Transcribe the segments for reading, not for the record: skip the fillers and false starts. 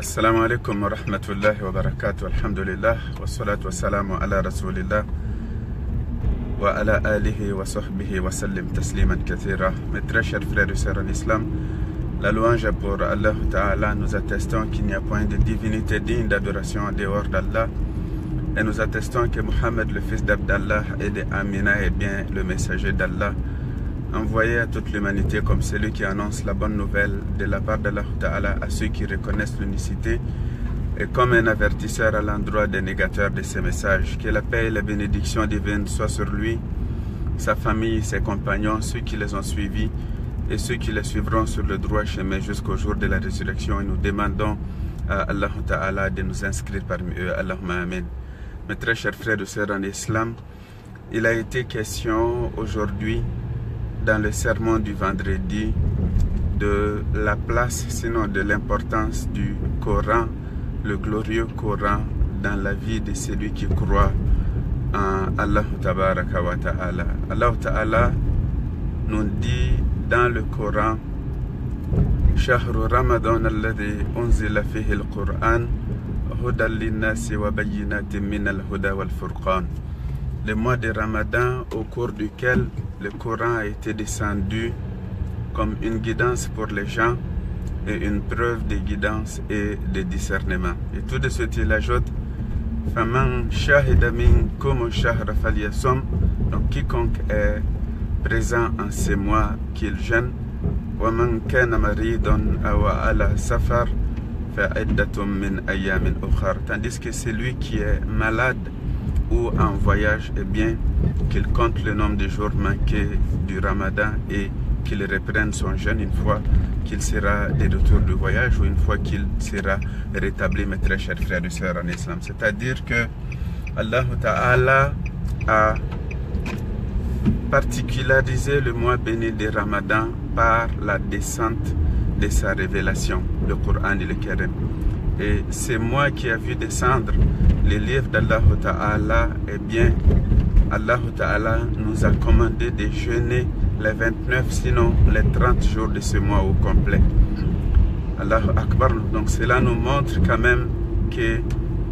Assalamu alaikum wa rahmatullahi wa barakatuh. Alhamdulillah wa salatu wa salamu ala rasulillah wa ala alihi wa sahbihi wa sallim tasliman kathira. Mes très chers frères et sœurs en islam, la louange est pour Allah Ta'ala. Nous attestons qu'il n'y a point de divinité digne d'adoration en dehors d'Allah. Et nous attestons que Muhammad, le fils d'Abdallah et d'Amina, est bien le messager d'Allah, envoyé à toute l'humanité comme celui qui annonce la bonne nouvelle de la part d'Allah Ta'ala à ceux qui reconnaissent l'unicité et comme un avertisseur à l'endroit des négateurs de ces messages. Que la paix et la bénédiction divine soient sur lui, sa famille, ses compagnons, ceux qui les ont suivis et ceux qui les suivront sur le droit chemin jusqu'au jour de la résurrection. Et nous demandons à Allah Ta'ala de nous inscrire parmi eux. Allahumma amin. Mes très chers frères et sœurs en islam, il a été question aujourd'hui dans le sermon du vendredi de la place, sinon de l'importance du Coran, le glorieux Coran, dans la vie de celui qui croit en Allah Tabaraka wa Ta'ala. Allah Ta'ala nous dit dans le Coran: Shahru Ramadan alladhi unzila fihi al-Qur'an hudan lin-nasi wa bayyinatin min al-huda wal-furqan. Le mois de Ramadan au cours duquel le Coran a été descendu comme une guidance pour les gens et une preuve de guidance et de discernement. Et tout de suite il ajoute: Faman shahida minkum shahra falyasum. Donc quiconque est présent en ces mois qu'il jeûne. Wa man kana maridan aw ala safar fa iddatum min ayamin ukhar. Tandis que celui qui est malade ou en voyage, eh bien, qu'il compte le nombre de jours manqués du Ramadan et qu'il reprenne son jeûne une fois qu'il sera de retour du voyage ou une fois qu'il sera rétabli, mes très chers frères et sœurs en islam. C'est-à-dire que Allah Ta'ala a particularisé le mois béni de Ramadan par la descente de sa révélation, le Coran et le Karim. Et c'est moi qui a vu descendre les livres d'Allah Ta'ala, eh bien, Allah Ta'ala nous a commandé de jeûner les 29, sinon les 30 jours de ce mois au complet. Allahu Akbar. Donc cela nous montre quand même que,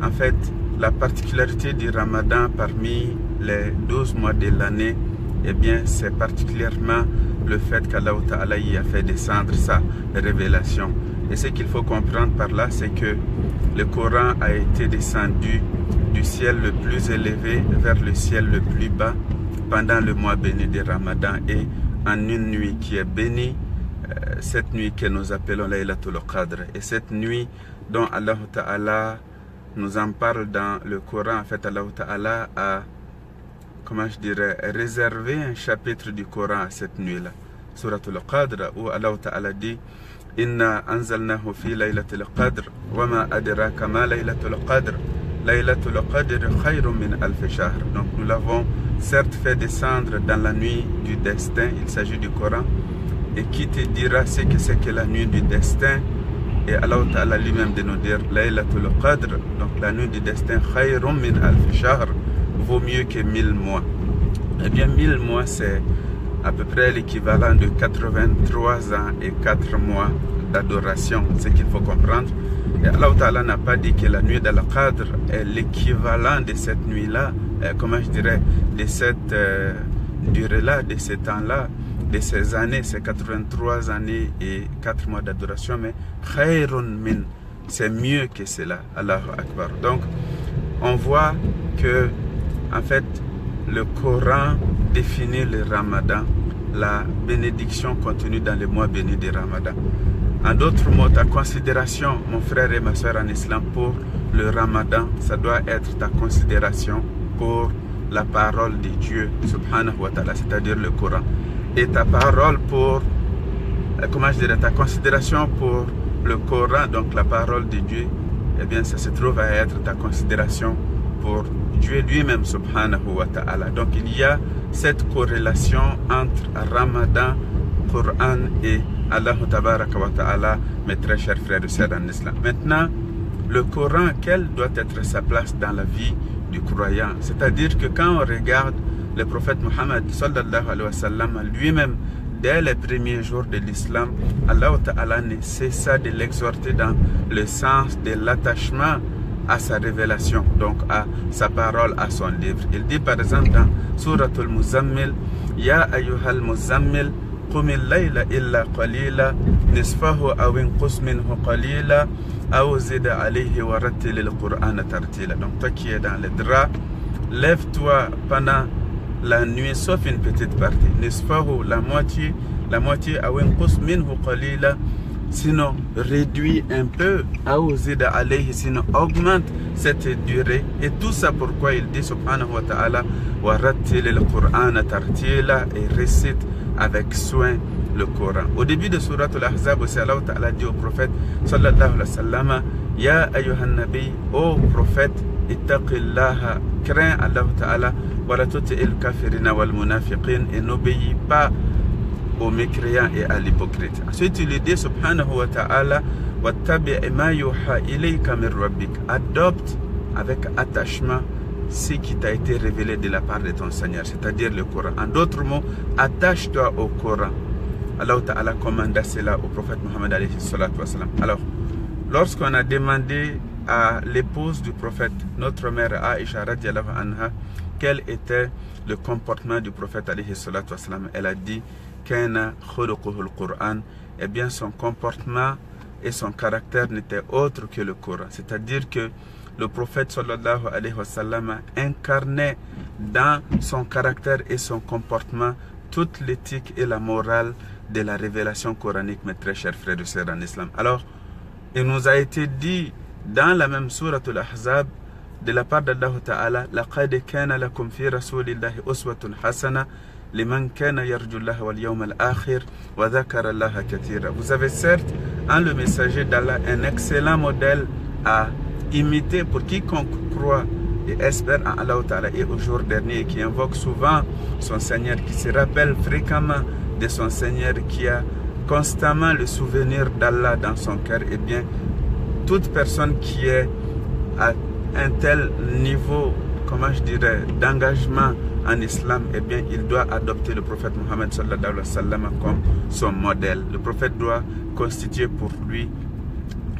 en fait, la particularité du Ramadan parmi les 12 mois de l'année, eh bien, c'est particulièrement le fait qu'Allah Ta'ala y a fait descendre sa révélation. Et ce qu'il faut comprendre par là, c'est que le Coran a été descendu du ciel le plus élevé vers le ciel le plus bas pendant le mois béni de Ramadan et en une nuit qui est bénie, cette nuit que nous appelons Laylatul Qadr. Et cette nuit dont Allah Ta'ala nous en parle dans le Coran, en fait Allah Ta'ala a, comment je dirais, réservé un chapitre du Coran à cette nuit-là, Suratul Qadr, où Allah Ta'ala dit: Inna anzalnahu fi laylatil qadr wa ma adraka ma laylatul qadr laylatul qadr khayrun min alf shahr. Donc nous l'avons certes fait descendre dans la nuit du destin, il s'agit du Coran, et qui te dira ce que c'est que la nuit du destin? Et Allah Ta'ala lui-même de nous dire laylatul qadr, donc la nuit du destin, khayrun min alf shahr, vaut mieux que 1000 mois. Eh bien 1000 mois c'est à peu près l'équivalent de 83 ans et 4 mois d'adoration, ce qu'il faut comprendre. Et Allah Ta'ala n'a pas dit que la nuit d'Al-Qadr est l'équivalent de cette nuit-là, comment je dirais, de cette durée-là, de ce temps-là, de ces années, ces 83 années et 4 mois d'adoration, mais khayrun min, c'est mieux que cela, Allahu Akbar. Donc, on voit que, en fait, le Coran définit le Ramadan, la bénédiction contenue dans le mois béni de Ramadan. En d'autres mots, ta considération, mon frère et ma soeur en islam, pour le Ramadan, ça doit être ta considération pour la parole de Dieu, subhanahu wa ta'ala, c'est-à-dire le Coran. Et ta parole pour, comment je dirais, ta considération pour le Coran, donc la parole de Dieu, eh bien ça se trouve à être ta considération pour Dieu lui-même, subhanahu wa ta'ala. Donc il y a cette corrélation entre Ramadan, Coran et Allah Tabaraka wa Ta'ala, mes très chers frères et sœurs en islam. Maintenant, le Coran, quelle doit être sa place dans la vie du croyant? C'est-à-dire que quand on regarde le prophète Muhammad sallallahu alayhi wa sallam lui-même dès les premiers jours de l'islam, Allah Ta'ala ne cessa de l'exhorter dans le sens de l'attachement à sa révélation, donc à sa parole, à son livre. Il dit par exemple dans Suratul Muzammil, Ya ayyuhal Muzammil, qumil layla illa qalila, nisfahu aw inqus minhu qalila, aw zid alayhi wa rattilil Qur'ana tartila. Donc toi qui es dans les draps, lève-toi pendant la nuit, sauf une petite partie. Nisfahu, la moitié, aw inqus minhu qalila, sinon réduis un peu, aouzida alayhi, sinon augmente cette durée. Et tout ça pourquoi il dit subhanahu wa ta'ala, wa rattilil Qur'ana tartila, et récite avec soin le Coran. Au début de Surat Al-Ahzab, Allah Ta'ala dit au prophète sallallahu alayhi wa sallam, Ya ayyuhan nabi, ô prophète, ittaqillaha, crains Allah Ta'ala, wa la tuti'il kafirina wal munafiqin, et n'obéis pas aux mécréants et à l'hypocrite. Ensuite, il dit subhanahu wa ta'ala, wattabi' ma yuha ilayka min rabbik, adopte avec attachement ce qui t'a été révélé de la part de ton Seigneur, c'est-à-dire le Coran. En d'autres mots, attache-toi au Coran. Allah Ta'ala commanda cela au prophète Muhammad alayhi salatu wa salam. Alors, lorsqu'on a demandé à l'épouse du prophète, notre mère Aïcha radiallahu anha, quel était le comportement du prophète alayhi salatu wa salam, elle a dit Kana khuluquhul Qur'an, eh bien son comportement et son caractère n'étaient autre que le Coran. C'est-à-dire que le prophète sallallahu alayhi wa sallam incarnait dans son caractère et son comportement toute l'éthique et la morale de la révélation coranique, mes très chers frères et sœurs en islam. Alors, il nous a été dit dans la même sourate Al-Ahzab de la part d'Allah Ta'ala, laqad kana lakum fi rasulillahi uswatun hasana liman kana yarjullaha wal yawmal akhir wa dhakara Allaha katira. Vous avez certes en le messager d'Allah un excellent modèle à imiter pour quiconque croit et espère en Allah Ta'ala et au jour dernier, qui invoque souvent son Seigneur, qui se rappelle fréquemment de son Seigneur, qui a constamment le souvenir d'Allah dans son cœur. Et bien, toute personne qui est à un tel niveau, comment je dirais, d'engagement en islam, eh bien, il doit adopter le prophète Muhammad sallallahu alayhi wa sallam comme son modèle. Le prophète doit constituer pour lui,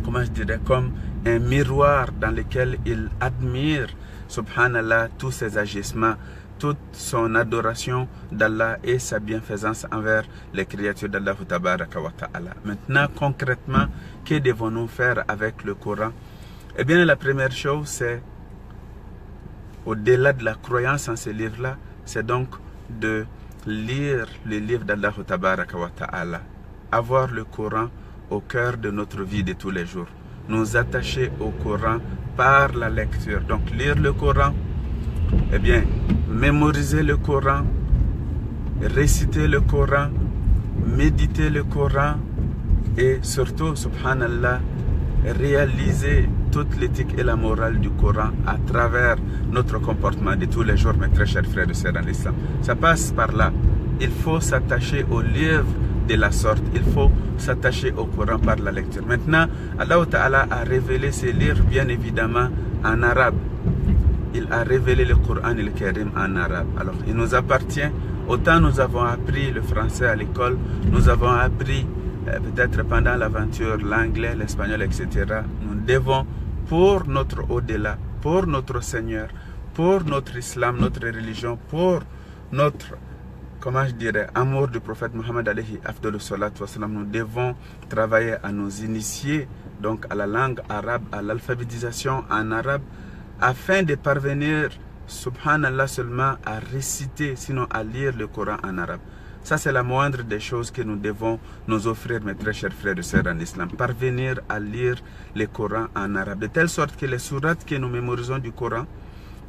comment je dirais, comme un miroir dans lequel il admire, subhanallah, tous ses agissements, toute son adoration d'Allah et sa bienfaisance envers les créatures d'Allah tabaraka wa ta'ala. Maintenant, concrètement, que devons-nous faire avec le Coran? Eh bien, la première chose, c'est, au-delà de la croyance en ce livre-là, c'est donc de lire le livre d'Allah tabaraka wa ta'ala, avoir le Coran au cœur de notre vie de tous les jours, nous attacher au Coran par la lecture. Donc lire le Coran, eh bien, mémoriser le Coran, réciter le Coran, méditer le Coran et surtout, subhanallah, réaliser toute l'éthique et la morale du Coran à travers notre comportement de tous les jours, mes très chers frères et sœurs en islam. Ça passe par là. Il faut s'attacher au livre de la sorte. Il faut s'attacher au Coran par la lecture. Maintenant, Allah Ta'ala a révélé ses livres, bien évidemment, en arabe. Il a révélé le Coran et le Karim en arabe. Alors, il nous appartient, autant nous avons appris le français à l'école, nous avons appris peut-être pendant l'aventure l'anglais, l'espagnol, etc. Nous devons, pour notre au-delà, pour notre Seigneur, pour notre islam, notre religion, pour notre, comment je dirais, amour du prophète Muhammad alayhi afdalu salatu wassalam, nous devons travailler à nous initier donc à la langue arabe, à l'alphabétisation en arabe, afin de parvenir, subhanallah, seulement à réciter, sinon à lire le Coran en arabe. Ça, c'est la moindre des choses que nous devons nous offrir, mes très chers frères et sœurs en islam. Parvenir à lire le Coran en arabe, de telle sorte que les sourates que nous mémorisons du Coran,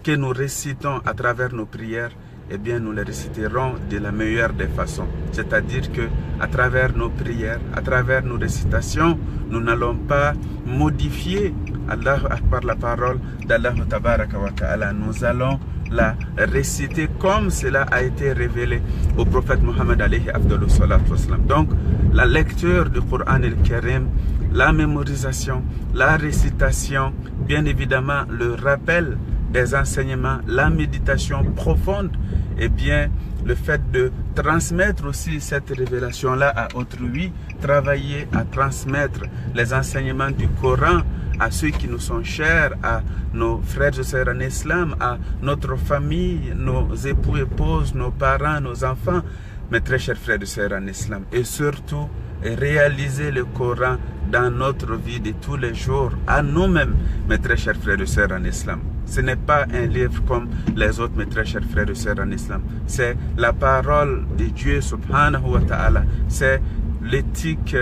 que nous récitons à travers nos prières, eh bien, nous les réciterons de la meilleure des façons. C'est-à-dire que à travers nos prières, à travers nos récitations, nous n'allons pas modifier Allah par la parole d'Allah tabaraka wa ta'ala. Nous allons la réciter comme cela a été révélé au prophète Muhammad alayhi afdalu salatu wassalam. Donc, la lecture du Coran al-Karim, la mémorisation, la récitation, bien évidemment le rappel des enseignements, la méditation profonde, et bien le fait de transmettre aussi cette révélation-là à autrui, travailler à transmettre les enseignements du Coran à ceux qui nous sont chers, à nos frères et sœurs en islam, à notre famille, nos époux, épouses, nos parents, nos enfants, mes très chers frères et sœurs en islam. Et surtout, réaliser le Coran dans notre vie de tous les jours, à nous-mêmes, mes très chers frères et sœurs en islam. Ce n'est pas un livre comme les autres, mes très chers frères et sœurs en islam. C'est la parole de Dieu, subhanahu wa ta'ala. C'est l'éthique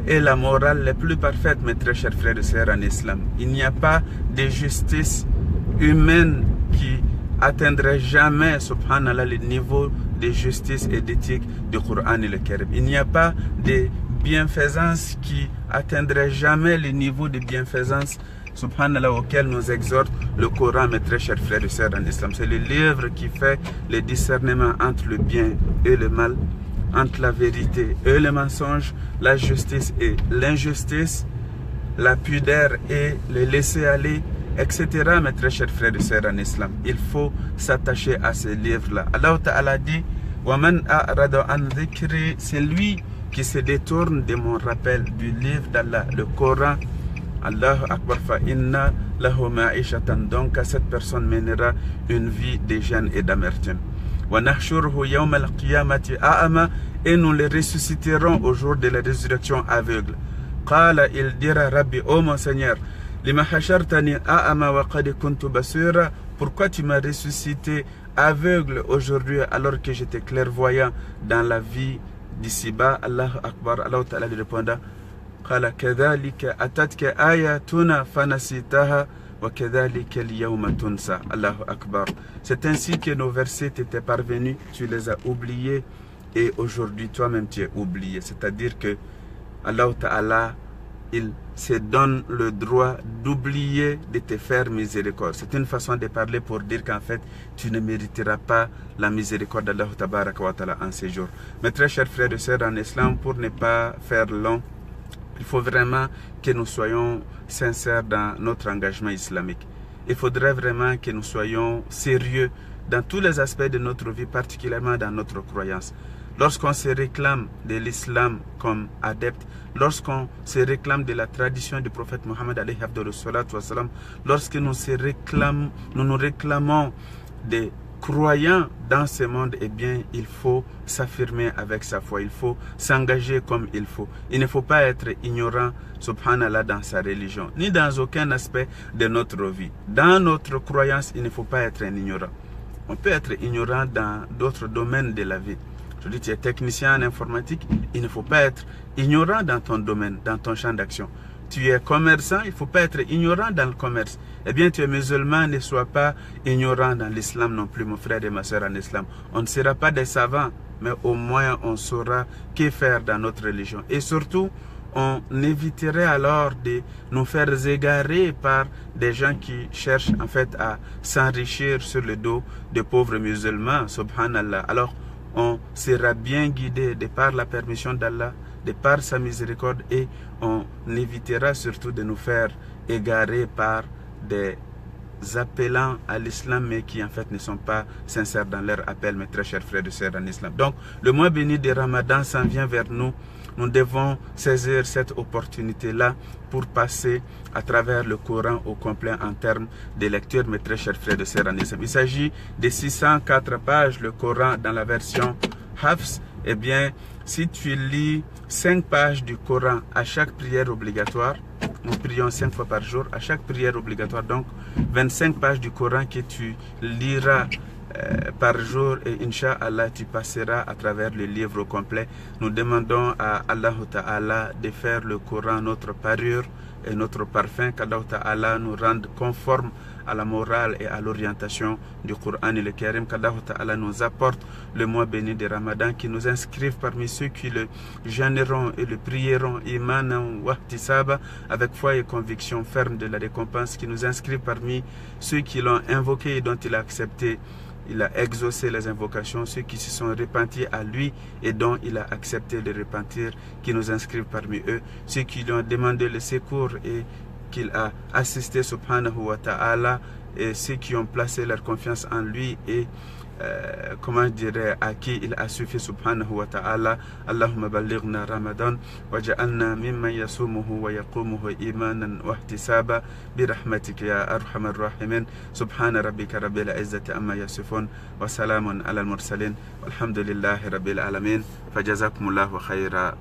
et la morale les plus parfaites, mes très chers frères et sœurs en islam. Il n'y a pas de justice humaine qui atteindrait jamais, subhanallah, le niveau de justice et d'éthique du Coran et le Karim. Il n'y a pas de bienfaisance qui atteindrait jamais le niveau de bienfaisance, subhanallah, auquel nous exhorte le Coran, mes très chers frères et sœurs en islam. C'est le livre qui fait le discernement entre le bien et le mal, entre la vérité et le mensonge, la justice et l'injustice, la pudeur et le laisser-aller, etc. Mes très chers frères et sœurs en islam. Il faut s'attacher à ces livres-là. Allah Ta'ala dit, وَمَنْ أَعْرَضَ عَنْ ذِكْرِي, c'est lui qui se détourne de mon rappel, du livre d'Allah, le Coran. Allahu Akbar, fa inna lahu ma'ishatan, donc cette personne mènera une vie de gêne et d'amertume. Wa nahshuruhu yawma al-qiyamati a'ama, et nous le ressusciterons au jour de la résurrection aveugle. Qala, il dira, Rabbi, ô mon Seigneur, lima hashartani a'ama wa qad kuntu basira, pourquoi tu m'as ressuscité aveugle aujourd'hui alors que j'étais clairvoyant dans la vie d'ici-bas? Allahu Akbar. Allah Ta'ala lui répondra, qala kadhalika atatka ayatuna fanasitaha wa kadhalika al-yawma tunsa. Allahu Akbar. C'est ainsi que nos versets t'étaient parvenus, tu les as oubliés et aujourd'hui toi-même tu es oublié. C'est-à-dire que Allah Ta'ala, il se donne le droit d'oublier de te faire miséricorde. C'est une façon de parler pour dire qu'en fait, tu ne mériteras pas la miséricorde d'Allah Tabaraka wa Ta'ala en ces jours. Mes très chers frères et sœurs en islam, pour ne pas faire long, il faut vraiment que nous soyons sincères dans notre engagement islamique. Il faudrait vraiment que nous soyons sérieux dans tous les aspects de notre vie, particulièrement dans notre croyance. Lorsqu'on se réclame de l'islam comme adepte, lorsqu'on se réclame de la tradition du prophète Mohammed alayhi salatu wassalam, lorsque nous nous réclamons des croyants dans ce monde, eh bien, il faut s'affirmer avec sa foi, il faut s'engager comme il faut. Il ne faut pas être ignorant, subhanallah, dans sa religion, ni dans aucun aspect de notre vie. Dans notre croyance, il ne faut pas être un ignorant. On peut être ignorant dans d'autres domaines de la vie. Je dis, tu es technicien en informatique, il ne faut pas être ignorant dans ton domaine, dans ton champ d'action. Tu es commerçant, il ne faut pas être ignorant dans le commerce. Eh bien, tu es musulman, ne sois pas ignorant dans l'islam non plus, mon frère et ma soeur en islam. On ne sera pas des savants, mais au moins on saura que faire dans notre religion. Et surtout, on éviterait alors de nous faire égarer par des gens qui cherchent en fait à s'enrichir sur le dos de pauvres musulmans, subhanallah. Alors, on sera bien guidé de par la permission d'Allah, de par sa miséricorde, et on évitera surtout de nous faire égarer par des appelants à l'islam mais qui en fait ne sont pas sincères dans leur appel, mes très chers frères et sœurs en islam. Donc le mois béni de Ramadan s'en vient vers nous. Nous devons saisir cette opportunité-là pour passer à travers le Coran au complet en termes de lecture, mes très chers frères et sœurs en islam. Il s'agit de 604 pages, le Coran dans la version Hafs. Eh bien, si tu lis 5 pages du Coran à chaque prière obligatoire, nous prions 5 fois par jour, à chaque prière obligatoire, donc 25 pages du Coran que tu liras par jour, et Inch'Allah tu passeras à travers le livre au complet. Nous demandons à Allah Ta'ala de faire le Coran notre parure et notre parfum, qu'Allah Ta'ala nous rende conformes à la morale et à l'orientation du Coran et le Karim, qu'Allah Ta'ala nous apporte le mois béni de Ramadan, qui nous inscrive parmi ceux qui le jeûneront et le prieront imanan wa ihtisaba, avec foi et conviction ferme de la récompense, qui nous inscrive parmi ceux qui l'ont invoqué et dont il a accepté, il a exaucé les invocations, ceux qui se sont repentis à lui et dont il a accepté de repentir, qui nous inscrivent parmi eux, ceux qui lui ont demandé le secours et qu'il a assisté subhanahu wa ta'ala, et ceux qui ont placé leur confiance en lui et comment je dirais, à qui il a suffi subhanahu wa ta'ala. Allahumma ballighna Ramadan waj'alna mimman yasumuhu wa yaqumuhu imanan wa ihtisaba bi rahmatika ya arhamar rahimin. Subhana rabbika rabbil izzati amma yasifun wa salamun ala al mursalin walhamdulillahi rabbil alamin. Fajazakumullahu khaira.